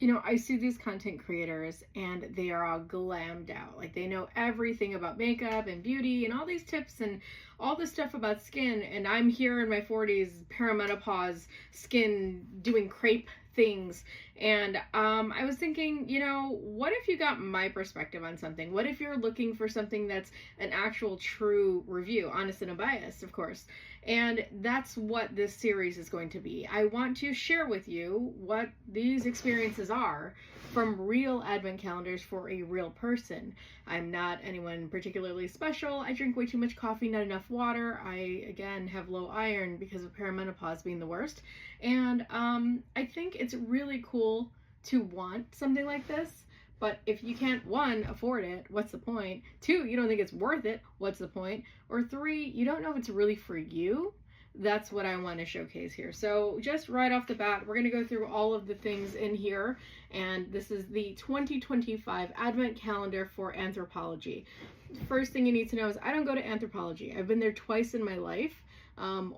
You know, I see these content creators and they are all glammed out. Like they know everything about makeup and beauty and all these tips and all this stuff about skin. And I'm here in my 40s, perimenopause, skin, doing crepe things. And I was thinking, you know, what if you got my perspective on something? What if you're looking for something that's an actual true review, honest and unbiased, of course. And that's what this series is going to be. I want to share with you what these experiences are from real advent calendars for a real person. I'm not anyone particularly special. I drink way too much coffee, not enough water. I, again, have low iron because of perimenopause being the worst. And I think it's really cool to want something like this. But if you can't, one, afford it, what's the point? Two, you don't think it's worth it, what's the point? Or three, you don't know if it's really for you. That's what I want to showcase here. So just right off the bat, we're going to go through all of the things in here. And this is the 2025 Advent Calendar for Anthropologie. First thing you need to know is I don't go to Anthropologie. I've been there twice in my life.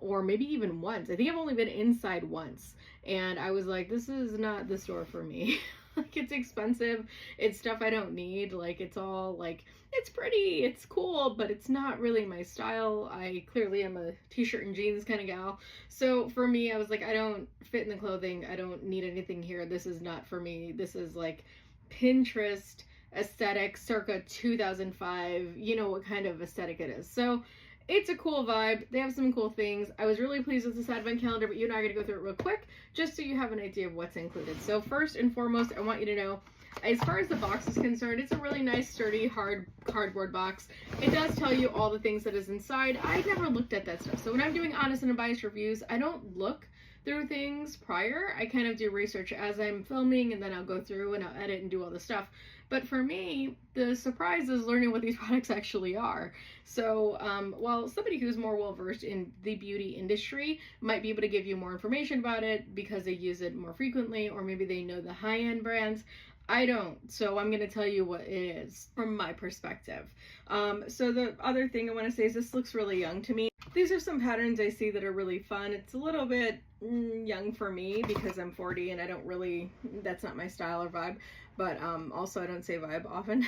Or maybe even once. I think I've only been inside once. And I was like, this is not the store for me. Like, it's expensive. It's stuff I don't need. Like, it's all like, it's pretty, it's cool, but it's not really my style. I clearly am a t-shirt and jeans kind of gal. So for me, I was like, I don't fit in the clothing. I don't need anything here. This is not for me. This is like Pinterest aesthetic circa 2005. You know what kind of aesthetic it is. So it's a cool vibe. They have some cool things. I was really pleased with this advent calendar, but you and I are going to go through it real quick just so you have an idea of what's included. So first and foremost, I want you to know, as far as the box is concerned, it's a really nice, sturdy, hard cardboard box. It does tell you all the things that is inside. I never looked at that stuff. So when I'm doing honest and unbiased reviews, I don't look through things prior. I kind of do research as I'm filming, and then I'll go through and I'll edit and do all the stuff. But for me, the surprise is learning what these products actually are. So while somebody who's more well-versed in the beauty industry might be able to give you more information about it because they use it more frequently, or maybe they know the high-end brands, I don't. So I'm going to tell you what it is from my perspective. So the other thing I want to say is this looks really young to me. These are some patterns I see that are really fun. It's a little bit young for me because I'm 40 and I don't really, that's not my style or vibe. But also I don't say vibe often.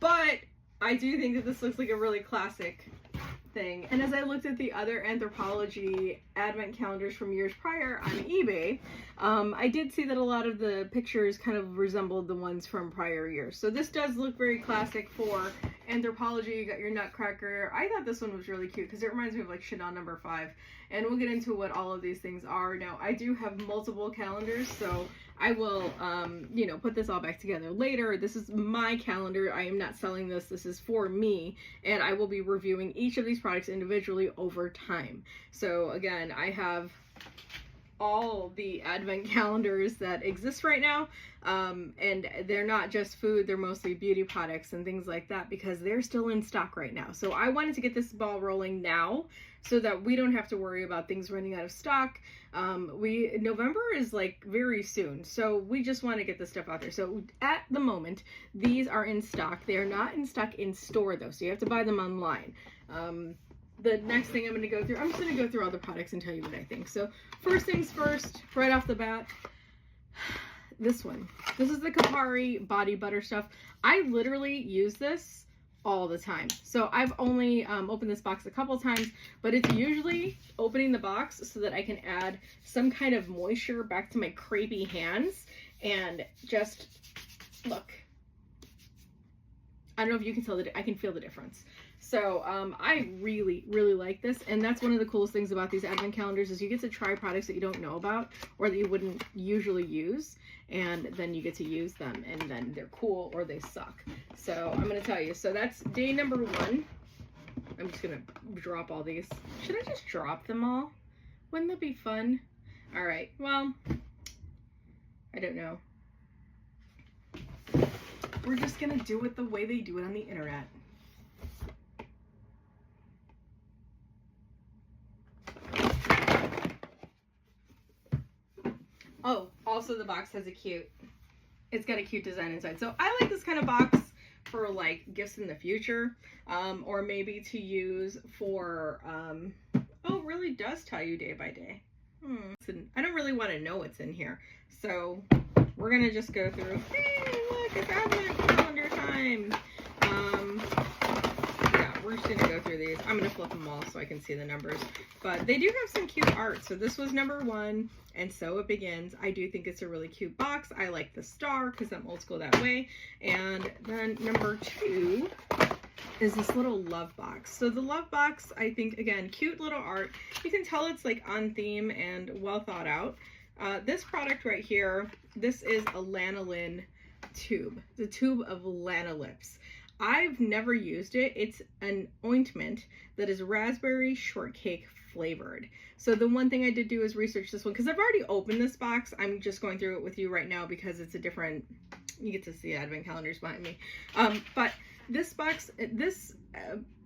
But I do think that this looks like a really classic thing. And as I looked at the other Anthropologie advent calendars from years prior on eBay, I did see that a lot of the pictures kind of resembled the ones from prior years. So this does look very classic for Anthropologie. You got your nutcracker. I thought this one was really cute because it reminds me of like Chanel No. 5. And we'll get into what all of these things are. Now, I do have multiple calendars, so I will, you know, put this all back together later. This is my calendar. I am not selling this. This is for me, and I will be reviewing each of these products individually over time. So again, I have all the advent calendars that exist right now, and they're not just food, they're mostly beauty products and things like that because they're still in stock right now. So I wanted to get this ball rolling now so that we don't have to worry about things running out of stock. November is like very soon, so we just want to get this stuff out there. So at the moment, these are in stock. They are not in stock in store though, so you have to buy them online. The next thing I'm going to go through, I'm just going to go through all the products and tell you what I think. So first things first, right off the bat, this one. This is the Kapari body butter stuff. I literally use this all the time. So I've only opened this box a couple times, but it's usually opening the box so that I can add some kind of moisture back to my crepey hands and just look. I don't know if you can tell I can feel the difference. So I really, really like this. And that's one of the coolest things about these advent calendars is you get to try products that you don't know about or that you wouldn't usually use. And then you get to use them and then they're cool or they suck. So I'm going to tell you. So that's day number 1. I'm just going to drop all these. Should I just drop them all? Wouldn't that be fun? All right. Well, I don't know. We're just going to do it the way they do it on the internet. Oh, also the box has it's got a cute design inside. So I like this kind of box for like gifts in the future, or maybe to use for, oh, it really does tell you day by day. I don't really want to know what's in here. So we're gonna just go through. Hey, look, it's Advent calendar time. Yeah, we're just gonna go through these. I'm gonna flip them all so I can see the numbers. But they do have some cute art. So this was number 1, and so it begins. I do think it's a really cute box. I like the star because I'm old school that way. And then number 2 is this little love box. So the love box, I think, again, cute little art. You can tell it's like on theme and well thought out. This product right here, this is a lanolin tube, the tube of Lanolips. I've never used it. It's an ointment that is raspberry shortcake flavored. So the one thing I did do is research this one because I've already opened this box. I'm just going through it with you right now because it's a different, you get to see advent calendars behind me. But this box, this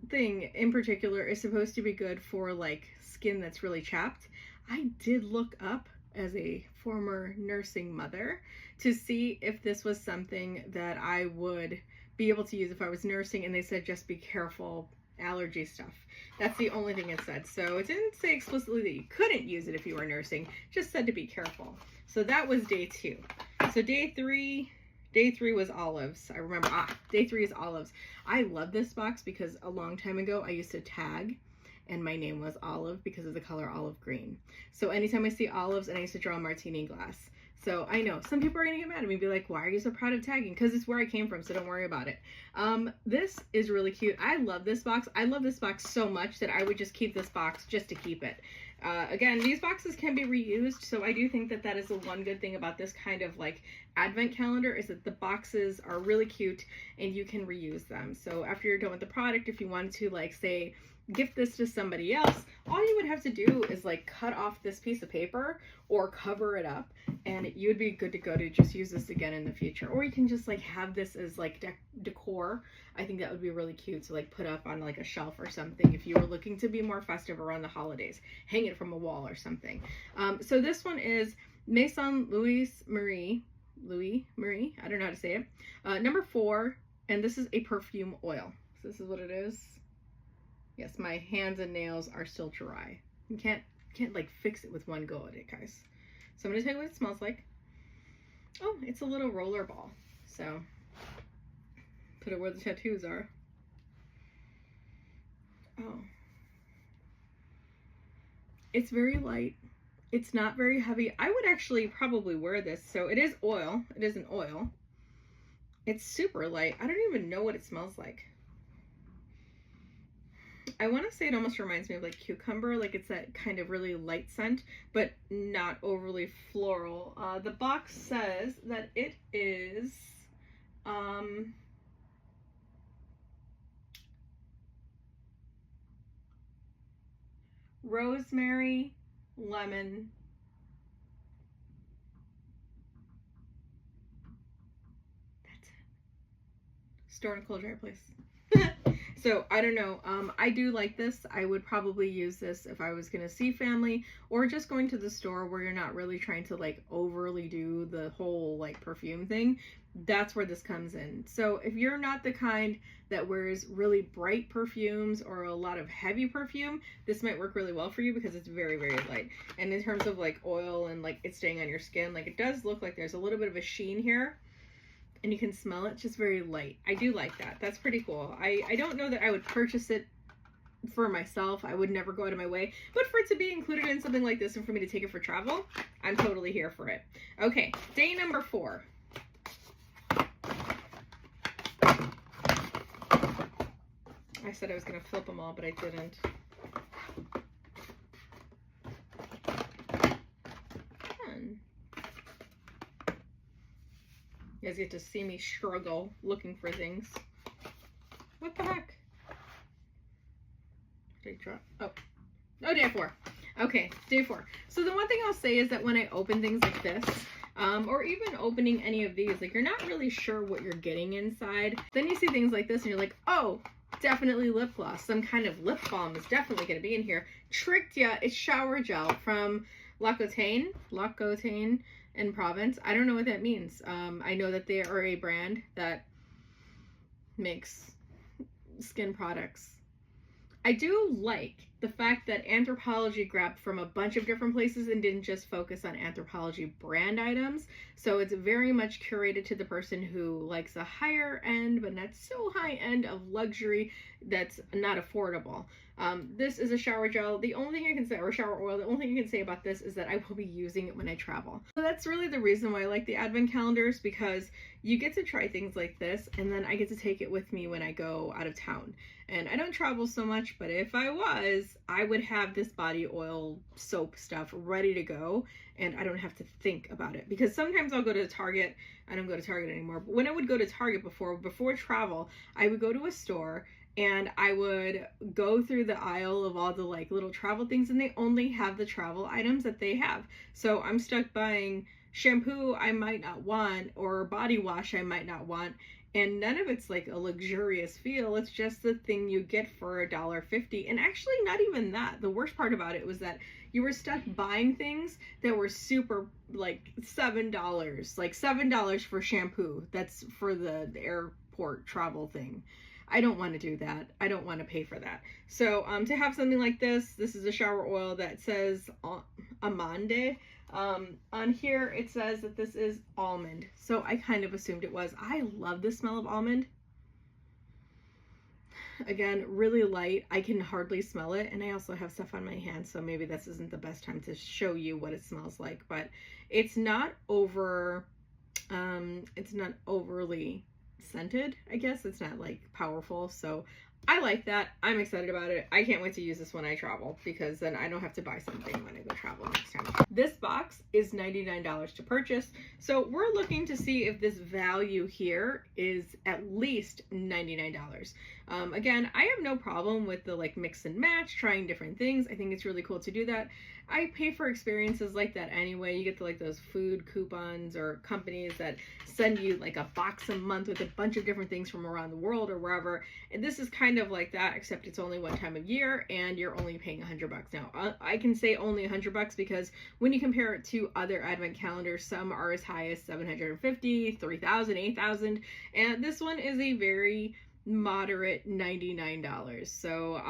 thing in particular is supposed to be good for like skin that's really chapped. I did look up as a former nursing mother to see if this was something that I would be able to use if I was nursing, and they said just be careful, allergy stuff. That's the only thing it said. So it didn't say explicitly that you couldn't use it if you were nursing, just said to be careful. So that was day 2. So day 3 was olives. I remember, day 3 is olives. I love this box because a long time ago I used to tag and my name was Olive because of the color olive green. So anytime I see olives, and I used to draw a martini glass. So I know some people are gonna get mad at me and be like, why are you so proud of tagging? Because it's where I came from, so don't worry about it. This is really cute. I love this box. I love this box so much that I would just keep this box just to keep it. Again, these boxes can be reused, so I do think that that is the one good thing about this kind of like advent calendar is that the boxes are really cute and you can reuse them. So after you're done with the product, if you want to like say gift this to somebody else, all you would have to do is like cut off this piece of paper or cover it up, and you would be good to go to just use this again in the future. Or you can just like have this as like decor. I think that would be really cute to like put up on like a shelf or something if you were looking to be more festive around the holidays. Hang it from a wall or something. So this one is Maison Louis Marie, I don't know how to say it. Number 4, and this is a perfume oil. So this is what it is. Yes, my hands and nails are still dry. You can't like fix it with one go at it, guys. So I'm gonna tell you what it smells like. Oh, it's a little roller ball. So put it where the tattoos are. Oh. It's very light. It's not very heavy. I would actually probably wear this. So it is oil. It is an oil. It's super light. I don't even know what it smells like. I want to say it almost reminds me of like cucumber, like it's that kind of really light scent, but not overly floral. The box says that it is rosemary, lemon, that's it. Store in a cold dry place. So I don't know. I do like this. I would probably use this if I was going to see family or just going to the store where you're not really trying to like overly do the whole like perfume thing. That's where this comes in. So if you're not the kind that wears really bright perfumes or a lot of heavy perfume, this might work really well for you because it's very, very light. And in terms of like oil and like it staying on your skin, like it does look like there's a little bit of a sheen here. And you can smell it, just very light. I do like that. That's pretty cool. I don't know that I would purchase it for myself. I would never go out of my way. But for it to be included in something like this and for me to take it for travel, I'm totally here for it. Okay, day number 4. I said I was going to flip them all, but I didn't. You guys get to see me struggle looking for things. What the heck? Did I drop? Oh, day 4. Okay, day 4. So the one thing I'll say is that when I open things like this, or even opening any of these, like you're not really sure what you're getting inside. Then you see things like this and you're like, oh, definitely lip gloss. Some kind of lip balm is definitely going to be in here. Tricked ya, it's shower gel from L'Occitane in Provence. I don't know what that means. I know that they are a brand that makes skin products. I do like the fact that Anthropologie grabbed from a bunch of different places and didn't just focus on Anthropologie brand items. So it's very much curated to the person who likes a higher end, but not so high end of luxury that's not affordable. This is a shower gel. The only thing I can say, or shower oil, the only thing I can say about this is that I will be using it when I travel. So that's really the reason why I like the advent calendars, because you get to try things like this, and then I get to take it with me when I go out of town. And I don't travel so much, but if I was, I would have this body oil soap stuff ready to go, and I don't have to think about it. Because sometimes I'll go to Target. I don't go to Target anymore, but when I would go to Target before travel, I would go to a store and I would go through the aisle of all the like little travel things, and they only have the travel items that they have. So I'm stuck buying shampoo I might not want, or body wash I might not want, and none of it's like a luxurious feel. It's just the thing you get for $1.50. And actually not even that. The worst part about it was that you were stuck buying things that were super, like $7, like $7 for shampoo. That's for the airport travel thing. I don't want to do that. I don't want to pay for that. So to have something like this is a shower oil that says amande. On here it says that this is almond. So I kind of assumed it was. I love the smell of almond. Again, really light. I can hardly smell it, and I also have stuff on my hands, so maybe this isn't the best time to show you what it smells like, but it's not it's not overly scented, I guess. It's not like powerful, so I like that. I'm excited about it. I can't wait to use this when I travel, because then I don't have to buy something when I go travel next time. This box is $99 to purchase, so we're looking to see if this value here is at least $99. Again, I have no problem with the like mix and match, trying different things. I think it's really cool to do that. I pay for experiences like that anyway. You get to like those food coupons or companies that send you like a box a month with a bunch of different things from around the world or wherever. And this is kind of like that, except it's only one time of year and you're only paying $100. Now, I can say only $100 because when you compare it to other advent calendars, some are as high as $750, $3,000, $8,000, and this one is a very moderate $99. So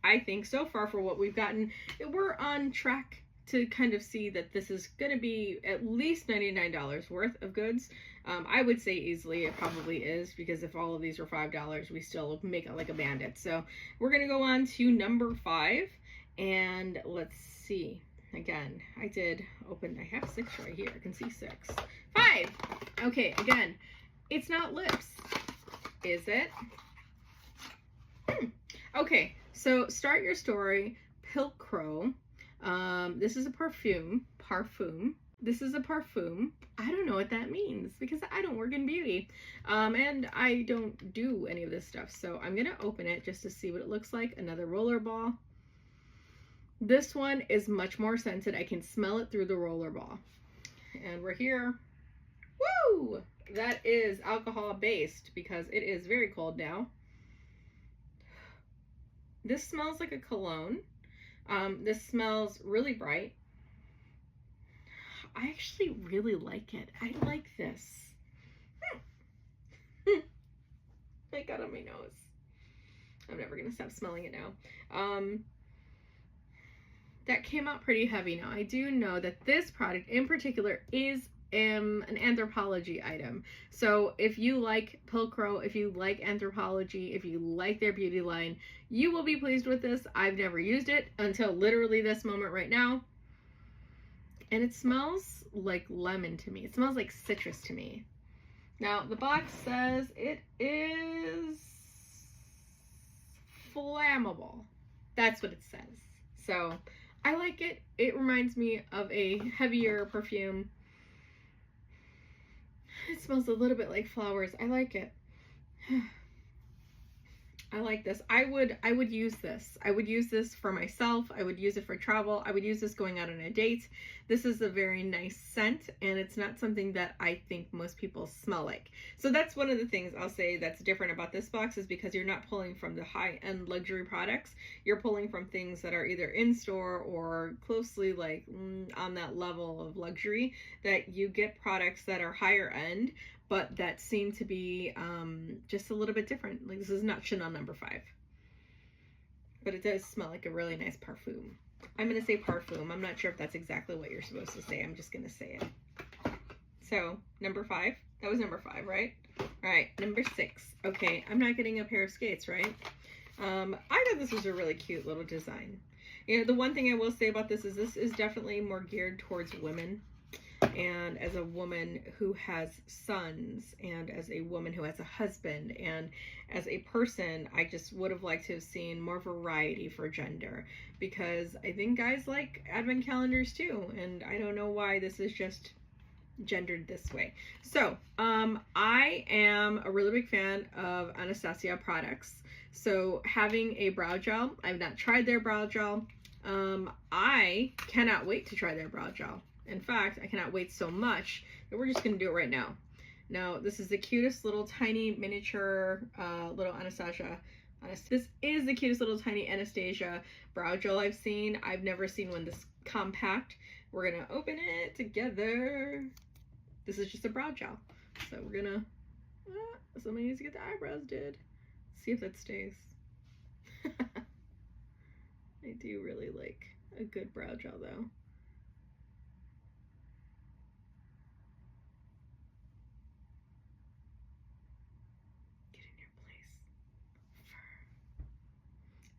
I think so far for what we've gotten, we're on track to kind of see that this is going to be at least $99 worth of goods. I would say easily it probably is, because if all of these are $5, we still make it like a bandit. So we're going to go on to number 5, and let's see. Again, I have 6 right here. I can see 6. 5! Okay, again, it's not lips. Is it? Okay, so start your story, Pilcrow. This is a parfum. This is a parfum. I don't know what that means because I don't work in beauty. And I don't do any of this stuff. So I'm going to open it just to see what it looks like. Another roller ball. This one is much more scented. I can smell it through the roller ball. And we're here. Woo! That is alcohol based because it is very cold now. This smells like a cologne. This smells really bright. I actually really like it. I like this. It got on my nose. I'm never gonna stop smelling it now. That came out pretty heavy. Now I do know that this product in particular is an Anthropologie item. So if you like Pilcrow, if you like Anthropologie, if you like their beauty line, you will be pleased with this. I've never used it until literally this moment right now. And it smells like lemon to me. It smells like citrus to me. Now the box says it is flammable. That's what it says. So I like it. It reminds me of a heavier perfume. It smells a little bit like flowers. I like it. I like this. I would use this. I would use this for myself. I would use it for travel. I would use this going out on a date. This is a very nice scent, and it's not something that I think most people smell like. So that's one of the things I'll say that's different about this box, is because you're not pulling from the high-end luxury products. You're pulling from things that are either in store or closely like on that level of luxury, that you get products that are higher end, but that seem to be just a little bit different. Like, this is not Chanel number 5. but it does smell like a really nice parfum. I'm going to say parfum. I'm not sure if that's exactly what you're supposed to say. I'm just going to say it. So, number 5. That was number 5, right? All right, number 6. Okay, I'm not getting a pair of skates, right? I thought this was a really cute little design. You know, the one thing I will say about this is definitely more geared towards women. And as a woman who has sons, and as a woman who has a husband, and as a person, I just would have liked to have seen more variety for gender, because I think guys like advent calendars too, and I don't know why this is just gendered this way. So I am a really big fan of Anastasia products. So having a brow gel, I've not tried their brow gel. I cannot wait to try their brow gel. In fact, I cannot wait so much that we're just going to do it right now. Now, this is the cutest little tiny miniature little Anastasia. This is the cutest little tiny Anastasia brow gel I've seen. I've never seen one this compact. We're going to open it together. This is just a brow gel. So we're going to, somebody needs to get the eyebrows did. See if that stays. I do really like a good brow gel though.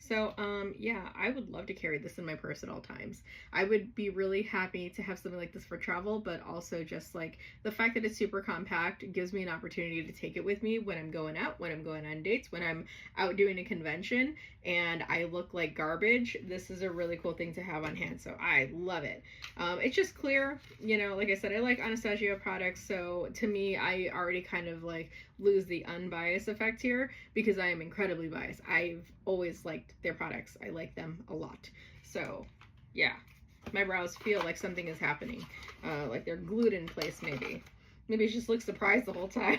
So, yeah, I would love to carry this in my purse at all times. I would be really happy to have something like this for travel, but also just like the fact that it's super compact gives me an opportunity to take it with me when I'm going out, when I'm going on dates, when I'm out doing a convention and I look like garbage. This is a really cool thing to have on hand, so I love it. It's just clear, you know, like I said, I like Anastasia products, so to me, I already kind of like lose the unbiased effect here because I am incredibly biased. I've always liked their products. I like them a lot. So yeah, my brows feel like something is happening, like they're glued in place. Maybe it just looks surprised the whole time.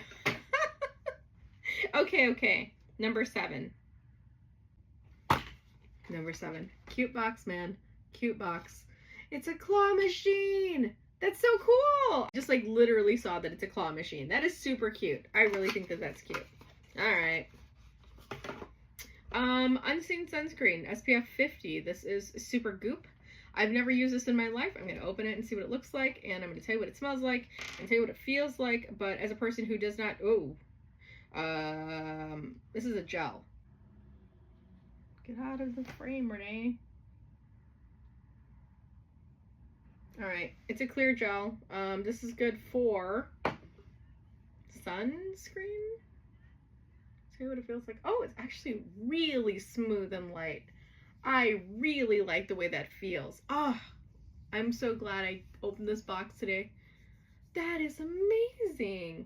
Okay, number 7. Cute box, man. Cute box. It's a claw machine. That's so cool. Just like literally saw that it's a claw machine. That is super cute. I really think that that's cute. All right. Unseen sunscreen, SPF 50. This is Super Goop. I've never used this in my life. I'm going to open it and see what it looks like, and I'm going to tell you what it smells like and tell you what it feels like. But as a person who does not, this is a gel. Get out of the frame, Renee. All right, it's a clear gel. This is good for sunscreen. See what it feels like. Oh, it's actually really smooth and light. I really like the way that feels. Oh, I'm so glad I opened this box today. That is amazing.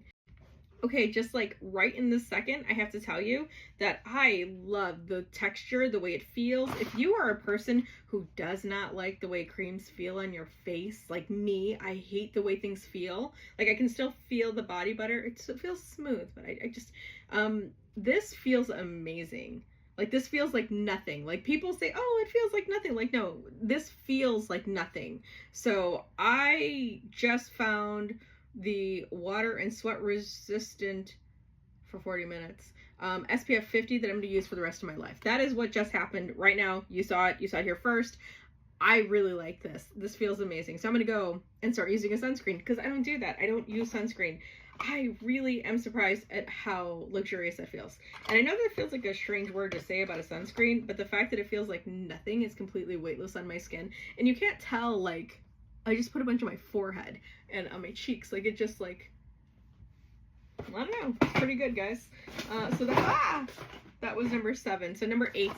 Okay, just like right in this second, I have to tell you that I love the texture, the way it feels. If you are a person who does not like the way creams feel on your face, like me, I hate the way things feel. Like I can still feel the body butter. It feels smooth, but I just, this feels amazing. Like this feels like nothing. Like people say, oh, it feels like nothing. Like, no, this feels like nothing. So I just found the water and sweat resistant for 40 minutes SPF 50 that I'm going to use for the rest of my life. That is what just happened right now. You saw it here first. I really like this feels amazing. So I'm going to go and start using a sunscreen because I don't do that. I don't use sunscreen. I really am surprised at how luxurious that feels. And I know that feels like a strange word to say about a sunscreen, but the fact that it feels like nothing is completely weightless on my skin, and you can't tell, like, I just put a bunch on my forehead and on my cheeks. Like, it just, like, I don't know. It's pretty good, guys. So that was number 7. So number 8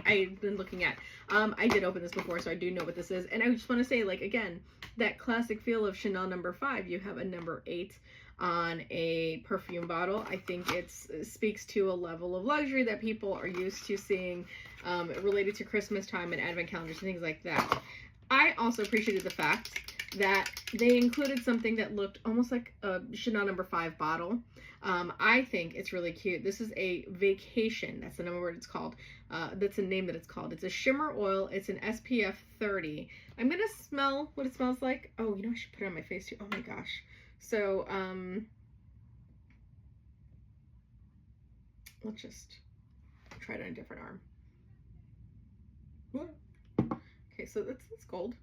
I've been looking at. I did open this before, so I do know what this is. And I just want to say, like, again, that classic feel of Chanel number 5. You have a number 8 on a perfume bottle. I think it speaks to a level of luxury that people are used to seeing related to Christmas time and advent calendars and things like that. I also appreciated the fact that they included something that looked almost like a Chanel number 5 bottle. I think it's really cute. This is a Vacation. That's the number word it's called. That's the name that it's called. It's a shimmer oil. It's an SPF 30. I'm going to smell what it smells like. Oh, you know, I should put it on my face too. Oh my gosh. So, let's just try it on a different arm. Okay, so that's gold.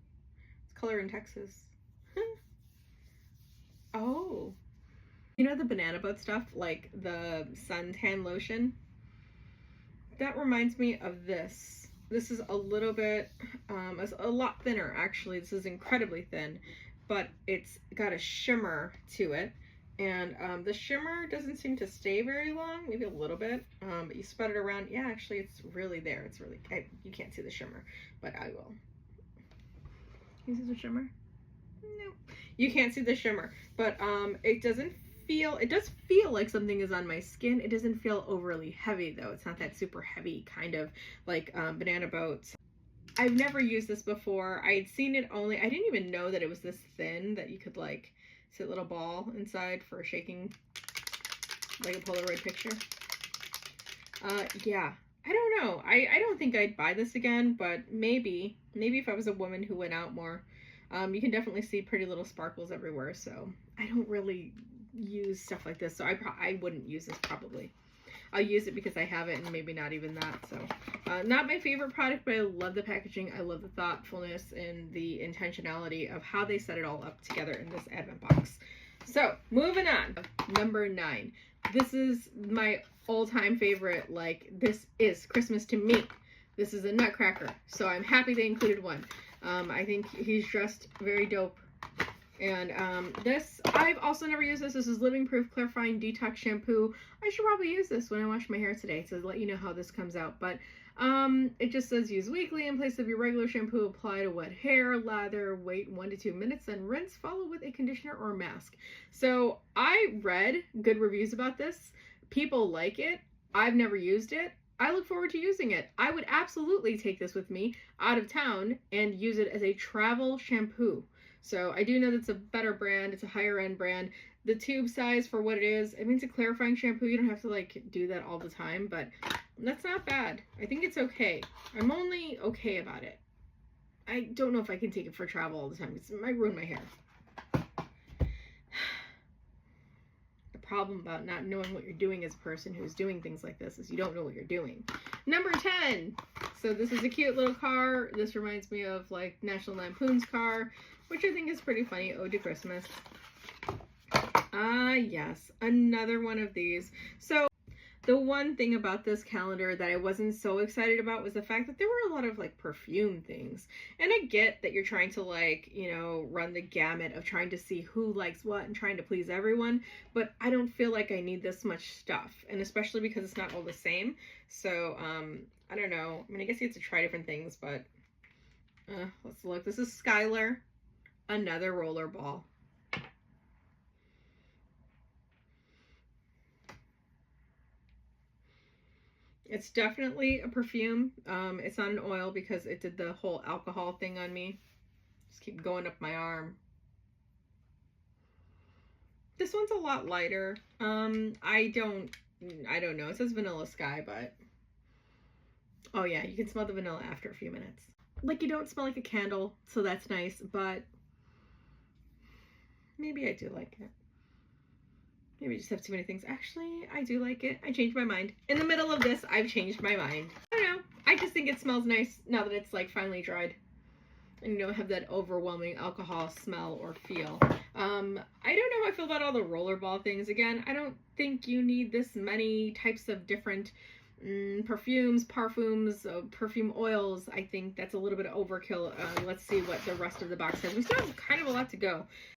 It's color in Texas. Oh. You know the banana boat stuff, like the suntan lotion? That reminds me of this. This is a little bit, it's a lot thinner actually. This is incredibly thin, but it's got a shimmer to it. And the shimmer doesn't seem to stay very long, maybe a little bit, but you spread it around. Yeah, actually it's really there. It's really, you can't see the shimmer, but I will. Can you see the shimmer? No, you can't see the shimmer, but it doesn't feel, it does feel like something is on my skin. It doesn't feel overly heavy though. It's not that super heavy kind of like banana boats. I've never used this before. I had seen it only, I didn't even know that it was this thin that you could like see a little ball inside for shaking like a Polaroid picture. Yeah, I don't know. I don't think I'd buy this again, but maybe if I was a woman who went out more. You can definitely see pretty little sparkles everywhere, so I don't really use stuff like this, so I wouldn't use this probably. I'll use it because I have it and maybe not even that. So not my favorite product, but I love the packaging. I love the thoughtfulness and the intentionality of how they set it all up together in this advent box. So moving on, number 9. This is my all-time favorite. Like, this is Christmas to me. This is a nutcracker, so I'm happy they included one. I think he's dressed very dope. And this, I've also never used this. This is Living Proof Clarifying Detox Shampoo. I should probably use this when I wash my hair today to let you know how this comes out. But it just says use weekly in place of your regular shampoo. Apply to wet hair, lather, wait 1 to 2 minutes, then rinse. Follow with a conditioner or mask. So I read good reviews about this. People like it. I've never used it. I look forward to using it. I would absolutely take this with me out of town and use it as a travel shampoo. So I do know that's a better brand. It's a higher end brand. The tube size for what it is, I mean, it's a clarifying shampoo. You don't have to like do that all the time, but that's not bad. I think it's okay. I'm only okay about it. I don't know if I can take it for travel all the time. It might ruin my hair. Problem about not knowing what you're doing as a person who's doing things like this is you don't know what you're doing. Number 10. So this is a cute little car. This reminds me of like National Lampoon's car, which I think is pretty funny. Ode to Christmas. Yes, another one of these. So the one thing about this calendar that I wasn't so excited about was the fact that there were a lot of like perfume things. And I get that you're trying to like, you know, run the gamut of trying to see who likes what and trying to please everyone. But I don't feel like I need this much stuff. And especially because it's not all the same. So, I don't know. I mean, I guess you have to try different things, but let's look. This is Skylar, another roller ball. It's definitely a perfume. It's not an oil because it did the whole alcohol thing on me. Just keep going up my arm. This one's a lot lighter. I don't know. It says Vanilla Sky, but oh yeah, you can smell the vanilla after a few minutes. Like, you don't smell like a candle, so that's nice, but maybe I do like it. Maybe I just have too many things. Actually, I do like it. I changed my mind. In the middle of this, I've changed my mind. I don't know. I just think it smells nice now that it's like finally dried. And you don't have that overwhelming alcohol smell or feel. I don't know how I feel about all the rollerball things. Again, I don't think you need this many types of different perfumes, parfums, perfume oils. I think that's a little bit of overkill. Let's see what the rest of the box has. We still have kind of a lot to go.